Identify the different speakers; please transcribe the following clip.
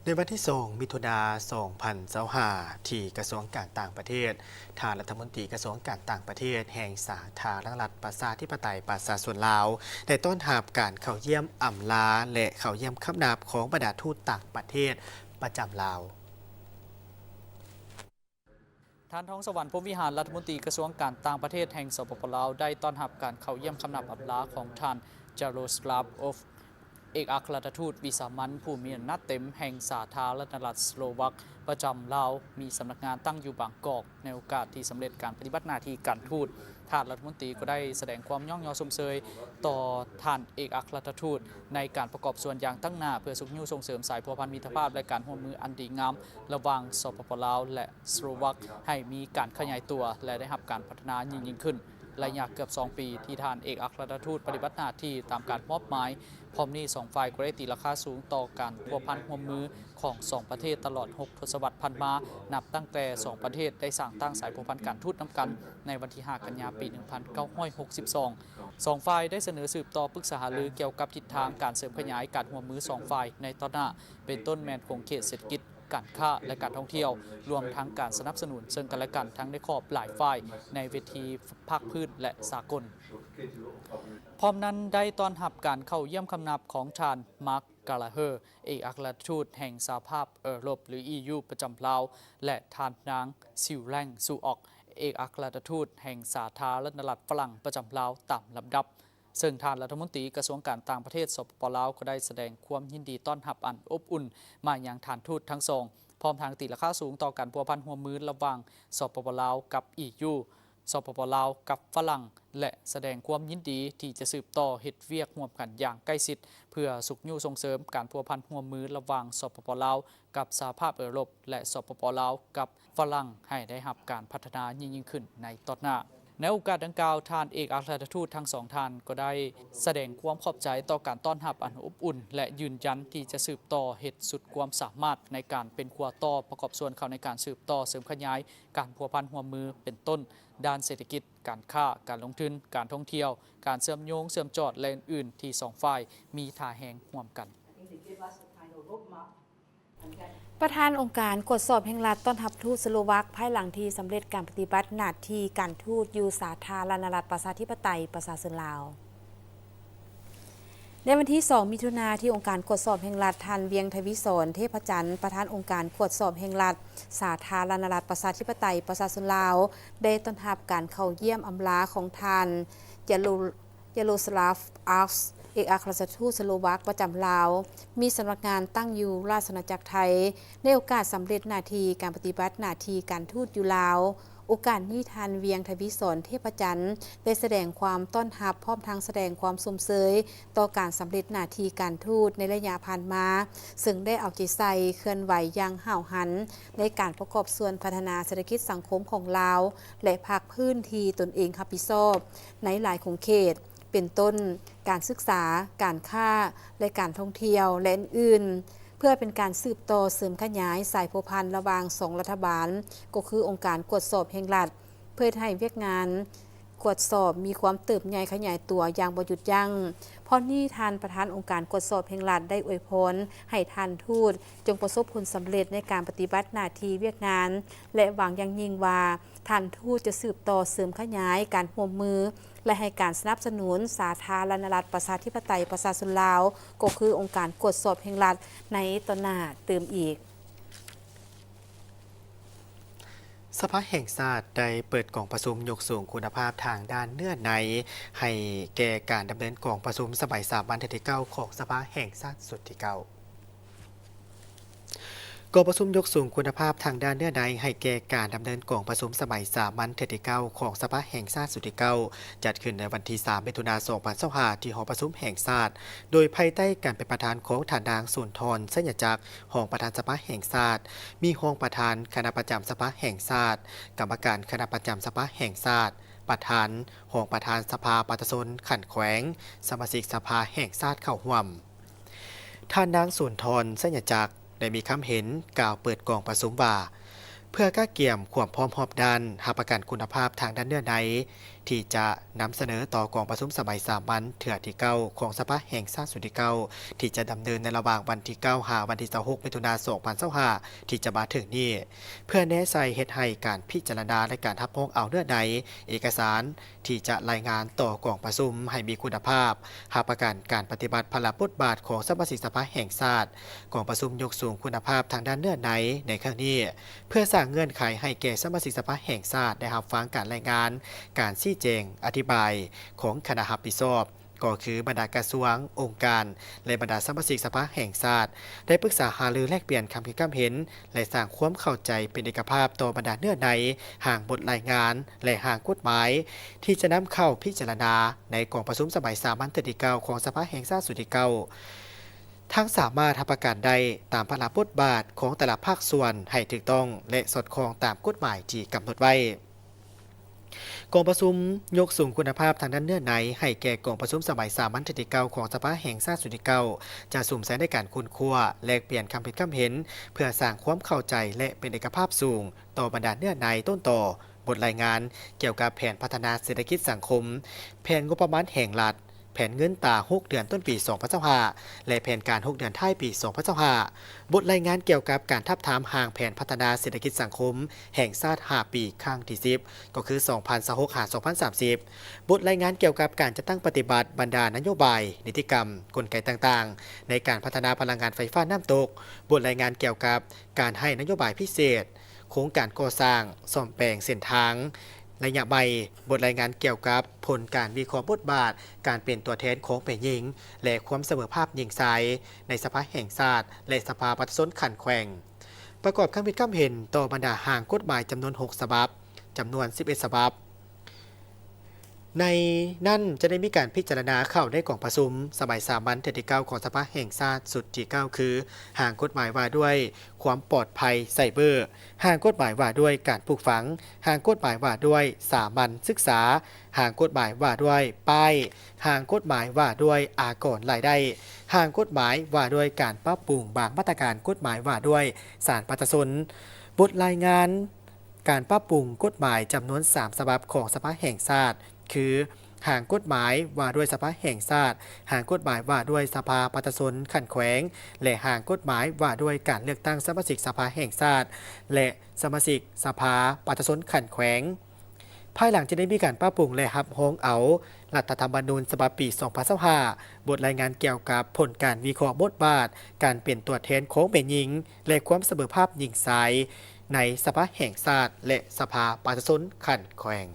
Speaker 1: ในวันที่2มิถุนา2025ที่กระทรวงการต่างประเทศทางรัฐมนตรีกระทรวงการต่างประเทศแห่งสาธารณรัฐประชาธิปไตยประชาชนลาวได้ต้อนรับการเข้าเยี่ยมอำลาและเข้าเยี่ยมคำนับของบรรดาทูตต่างประเทศประจำลาว
Speaker 2: ท่านท้องสวรรค์พรหมวิหารรัฐมนตรีกระทรวงการต่างประเทศแห่งสปป.ลาวได้ต้อนรับการเข้าเยี่ยมคำนับอำลาของท่านจาโรสลาฟอฟเอกอัครราชทูตวิสามัญผู้มีอำนาจเต็มแห่งสาธารณรัฐสโลวักประจำลาวมีสำนักงานตั้งอยู่บางกอกในโอกาสที่สำเร็จการปฏิบัติหน้าที่การทูตท่านรัฐมนตรีก็ได้แสดงความย่องยอสมเชยต่อท่านเอกอัครราชทูตในการประกอบส่วนอย่างตั้งหน้าเพื่อสุขยุ่ส่งเสริมสายพัวพันธ์มิตรภาพและการร่วมมืออันดีงามระหว่างสปป.ลาวและสโลวักให้มีการขยายตัวและได้รับการพัฒนายิ่งขึ้นระยะเกือบ2 ปีที่ท่านเอกอัครราชทูตปฏิบัติหน้าที่ตามการมอบหมายพร้อมนี้2 ฝ่ายก็ได้ตีราคาสูงต่อการพัวพันร่วมมือของ2 ประเทศตลอด6 ทศวรรษผ่านมานับตั้งแต่2 ประเทศได้สร้างตั้งสายพัวพันการทูตน้ำกันในวันที่5 กันยายนปี 1962 2 ฝ่ายได้เสนอสืบต่อปรึกษาหารือเกี่ยวกับทิศทางการเสริมขยายการร่วมมือ2 ฝ่ายในตอนหน้าเป็นต้นแมนของเขตเศรษฐกิจการค้าและการท่องเที่ยวรวมทั้งการสนับสนุนซึ่งกันและกันทั้งในขอบหลายฝ่ายในเวทีภาคพื้นและสากลพร้อมนั้นได้ต้อนรับการเข้าเยี่ยมคำนับของทานมาร์คกาลาเฮอร์เอกอัครราชทูตแห่งสหภาพยุโรปหรือ EU ประจำลาวและทานนางซิวแรงซูออกเอกอัครราชทูตแห่งสาธารณรัฐฝรั่งประจำลาวตามลำดับซึ่งท่านรัฐมนตรีกระทรวงการต่างประเทศสปป.ลาวก็ได้แสดงความยินดีต้อนรับอันอบอุ่นมาอย่างท่านทูตทั้งสองพร้อมทางตีราคาสูงต่อการพัวพันร่วมมือระหว่างสปป.ลาวกับ EU สปป.ลาวกับฝรั่งและแสดงความยินดีที่จะสืบต่อเฮ็ดเวียกร่วมกันอย่างใกล้ชิดเพื่อสุขยุ่ส่งเสริมการพัวพันร่วมมือระหว่างสปป.ลาวกับสหภาพยุโรปและสปป.ลาวกับฝรั่งให้ได้รับการพัฒนายิ่งขึ้นในตอนหน้าในโอกาสดังกล่าวท่านเอกอัครราชทูตทั้งสองท่านก็ได้แสดงความขอบใจต่อการต้อนรับอันอบอุ่นและยืนยันที่จะสืบต่อเหตุสุดความสามารถในการเป็นขั้วต่อประกอบส่วนเข้าในการสืบต่อเสริมขยายการพัวพันร่วมมือเป็นต้นด้านเศรษฐกิจการค้าการลงทุนการท่องเที่ยวการเชื่อมโยงเชื่อมจอดและอื่นๆที่2 ฝ่ายมีท่าแหงร่วมกัน
Speaker 3: ประธานองค์การกวดสอบแห่งรัฐต้อนรับทูตสโลวักภายหลังที่สำเร็จการปฏิบัติหน้าที่การทูตอยู่สาธารณรัฐประชาธิปไตยประชาชนลาวในวันที่2 มิถุนายนที่องค์การกวดสอบแห่งรัฐท่านเวียงทวิศรเทพจันทร์ประธานองค์การกวดสอบแห่งรัฐสาธารณรัฐประชาธิปไตยประชาชนลาวได้ต้อนรับการเข้าเยี่ยมอำลาของท่านยาโรสลาฟอัฟเอกอัครราชทูตสโลวักประจำลาวมีสำนักงานตั้งอยู่ราชอาณาจักรไทยในโอกาสสำเร็จหน้าที่การปฏิบัติหน้าที่การทูตอยู่ลาวโอกาสนี้ท่านเวียงทวิศรเทพจันทร์ได้แสดงความต้อนรับพร้อมทั้งแสดงความสมเสยต่อการสำเร็จหน้าที่การทูตในระยะผ่านมาซึ่งได้เอาใจใส่เคลื่อนไหวอย่างห่าวหันในการประกอบส่วนพัฒนาเศรษฐกิจสังคมของลาวและภาคพื้นที่ตนเองรับผิดชอบในหลายของเขตเป็นต้นการศึกษาการค้าและการท่องเที่ยวและอื่นเพื่อเป็นการสืบต่อเสริมขยายสายพัวพันระหว่าง2 รัฐบาลก็คือองค์การกวดสอบแห่งรัฐเพื่อให้เวียกงานกวดสอบมีความเติบใหญ่ขยายตัวอย่างบ่หยุดยั้งเพราะนี่ท่านประธานองค์การกวดสอบแห่งรัฐได้อวยพรให้ท่านทูตจงประสบผลสำเร็จในการปฏิบัติหน้าที่เวียกงานและหวังอย่างยิ่งว่าท่านทูตจะสืบต่อเสริมขยายการร่วมมือและให้การสนับสนุนสาธารณรัฐประชาธิปไตยประชาชนลาวก็คือองค์การกวดสอบแห่งรัฐในตอนหน้าเติมอีก
Speaker 1: สภาแห่งชาติได้เปิดกล่องประชุมยกสูงคุณภาพทางด้านเนื้อในให้แก่การดำเนินกล่องประชุมสมัยสามัญที่9ของสภาแห่งชาติสุดที่9กองประชุมยกสูงคุณภาพทางด้านเนื้อในให้แก่การดำเนินกองประชุมสมัยสามัญที่9ของสภาแห่งชาติสุดที่9จัดขึ้นในวันที่3 มิถุนายน 2025ที่หอประชุมแห่งชาติโดยภายใต้การเป็นประธานของท่านนางสุนทรสัญจักรรองประธานสภาแห่งชาติมีรองประธานคณะประจำสภาแห่งชาติกรรมการคณะประจำสภาแห่งชาติประธานรองประธานสภาประชาชนขันแขวงสมาชิกสภาแห่งชาติเข้าร่วมท่านนางสุนทรสัญจักรได้มีคำเห็นกล่าวเปิดกล่องประชุมว่าเพื่อก้าเกี่ยมความพร้อมหอบด้านหาประกันคุณภาพทางด้านเนื้อใน ที่จะนำเสนอต่อกองประชุมสมัยสามัญเถื่อที่9ของสภาแห่งชาติสุดที่9ที่จะดำเนินในระหว่างวันที่9หาวันที่26มิถุนายน2025ที่จะมาถึงนี้เพื่อแนะใส่เฮ็ดให้การพิจารณาและการทับพ้องเอาเนื้อในเอกสารที่จะรายงานต่อกองประชุมให้มีคุณภาพหาประกันการปฏิบัติพละบทบาทของสมาชิกสภาแห่งชาติกองประชุมยกสูงคุณภาพทางด้านเนื้อในครั้งนี้เพื่อสร้างเงื่อนไขให้แก่สมาชิกสภาแห่งชาติได้รับฟังการรายงานการชี้แจงอธิบายของคณะรับผิดชอบก็คือบรรดากระทรวงองค์การและบรรดาสมาชิกสภาแห่งชาติได้ปรึกษาหารือแลกเปลี่ยนความคิดความเห็นและสร้างความเข้าใจเป็นเอกภาพต่อบรรดาเนื้อในห่างบทรายงานและห่างกฎหมายที่จะนำเข้าพิจารณาในกองประชุมสมัยสามัญที่9ของสภาแห่งชาติสุดที่9ทั้งสามารถทำประกันได้ตามพระบทบาทของแต่ละภาคส่วนให้ถูกต้องและสอดคล้องตามกฎหมายที่กำหนดไว้กองประชุมยกสูงคุณภาพทางด้านเนื้อในให้แก่กองประชุมสมัยสามัญที่9ของสภาแห่งชาติสุดที่9จะสุ่มแสดงในการคุ้นคั่วแลกเปลี่ยนความคิดความเห็นเพื่อสร้างความเข้าใจและเป็นเอกภาพสูงต่อบรรดาเนื้อในต้นต่อบทรายงานเกี่ยวกับแผนพัฒนาเศรษฐกิจสังคมแผนงบประมาณแห่งรัฐแผนเงินตา6 เดือนต้นปี2025และแผนการ6 เดือนท้ายปี2025บทรายงานเกี่ยวกับการทับทามห่างแผนพัฒนาเศรษฐกิจสังคมแห่งชาติ5 ปีครั้งที่10ก็คือ2026-2030บทรายงานเกี่ยวกับการจะตั้งปฏิบัติบรรดานโยบายนิติกรรมกลไกต่างๆในการพัฒนาพลังงานไฟฟ้าน้ำตกบทรายงานเกี่ยวกับการให้นโยบายพิเศษโครงการก่อสร้างซ่อมแปลงเส้นทางระยะใบบทรายงานเกี่ยวกับผลการวิเคราะห์บทบาทการเป็นตัวแทนของเป็นหญิงและความเสมอภาพหญิงชายในสภาแห่งชาติและสภาประชาชนขันแขวงประกอบคำคิดความเห็นต่อบรรดาห่างกฎหมายจำนวน6ฉบับจำนวน11ฉบับในนั่นจะได้มีการพิจารณาเข้าในกองประชุมสมัยสามัญที่9ของสภาแห่งชาติสุดที่9คือห่างกฎหมายว่าด้วยความปลอดภัยไซเบอร์ห่างกฎหมายว่าด้วยการปลูกฝังห่างกฎหมายว่าด้วยสามัญศึกษาห่างกฎหมายว่าด้วยป้ายห่างกฎหมายว่าด้วยอากรรายได้ห่างกฎหมายว่าด้วยการปรับปรุงบางมาตรการกฎหมายว่าด้วยศาลประชาชนบทรายงานการปรับปรุงกฎหมายจำนวน3ฉบับของสภาแห่งชาติคือห่างกฎหมายว่าด้วยสภาแห่งชาติห่างกฎหมายว่าด้วยสภาประชาชนขันแขวงและห่างกฎหมายว่าด้วยการเลือกตั้งสมาชิกสภาแห่งชาติและสมาชิกสภาประชาชนขันแขวงภายหลังจะได้มีการปรับปรุงและรับรองเอารัฐธรรมนูญฉบับปี2025บทรายงานเกี่ยวกับผลการวิเคราะห์บทบาทการเป็นตัวแทนของเป็นหญิงและความเสมอภาพหญิงชายในสภาแห่งชาติและสภาประชาชนขันแขวง